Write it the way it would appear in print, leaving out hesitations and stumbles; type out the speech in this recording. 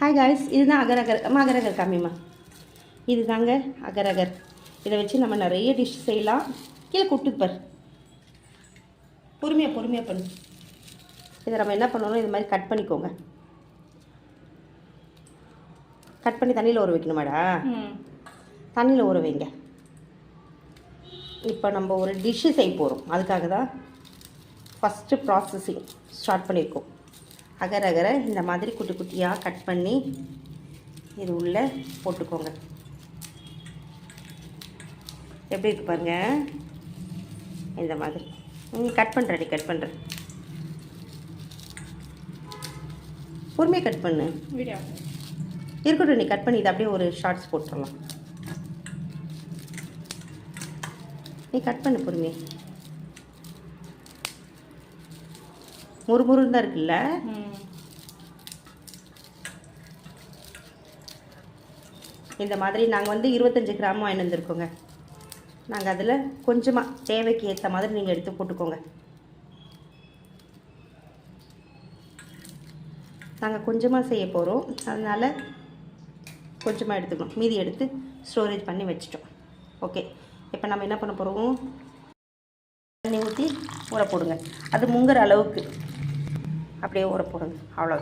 Hi guys, இதுதான் அகர் அகர். அகர் அகர் காமிம்மா. இது தாங்க அகர் அகர். இதை வச்சு நம்ம நிறைய டிஷ் செய்யலாம். கீழே கூப்பிட்டுப்பார். பொறுமையாக பண்ணு. இதை நம்ம என்ன பண்ணணும், இது மாதிரி கட் பண்ணிக்கோங்க. கட் பண்ணி தண்ணியில் ஊற வைக்கணுமாடா? தண்ணியில் ஊற வைங்க. இப்போ நம்ம ஒரு டிஷ்ஷு செய்ய போகிறோம். அதுக்காக தான் ஃபஸ்ட்டு ப்ராசஸிங் ஸ்டார்ட் பண்ணியிருக்கோம். அகர் அகரை இந்த மாதிரி குட்டி குட்டியாக கட் பண்ணி இது உள்ளே போட்டுக்கோங்க. எப்படி இருக்கு பாருங்கள். இந்த மாதிரி கட் பண்ணுறேன். பொறுமையாக கட் பண்ணு. இருக்கட்டும், நீ கட் பண்ணி இதை அப்படியே ஒரு ஷார்ட்ஸ் போட்டுடலாம். நீ கட் பண்ணு பொறுமையாக. முறுமுறுன்னு தான் இருக்குல்ல. இந்த மாதிரி நாங்கள் 25 கிராம் வாங்கிட்டு வந்துருக்கோங்க. நாங்கள் அதில் கொஞ்சமாக தேவைக்கு ஏற்ற மாதிரி நீங்கள் எடுத்து போட்டுக்கோங்க. நாங்கள் கொஞ்சமாக செய்ய போகிறோம், அதனால் கொஞ்சமாக எடுத்துக்கணும். மீதி எடுத்து ஸ்டோரேஜ் பண்ணி வச்சிட்டோம். ஓகே, இப்போ நம்ம என்ன பண்ண போகிறோம், தண்ணி ஊற்றி ஊற போடுங்க. அது முங்குற அளவுக்கு அப்படியே ஊற போடுங்க. அவ்வளோ.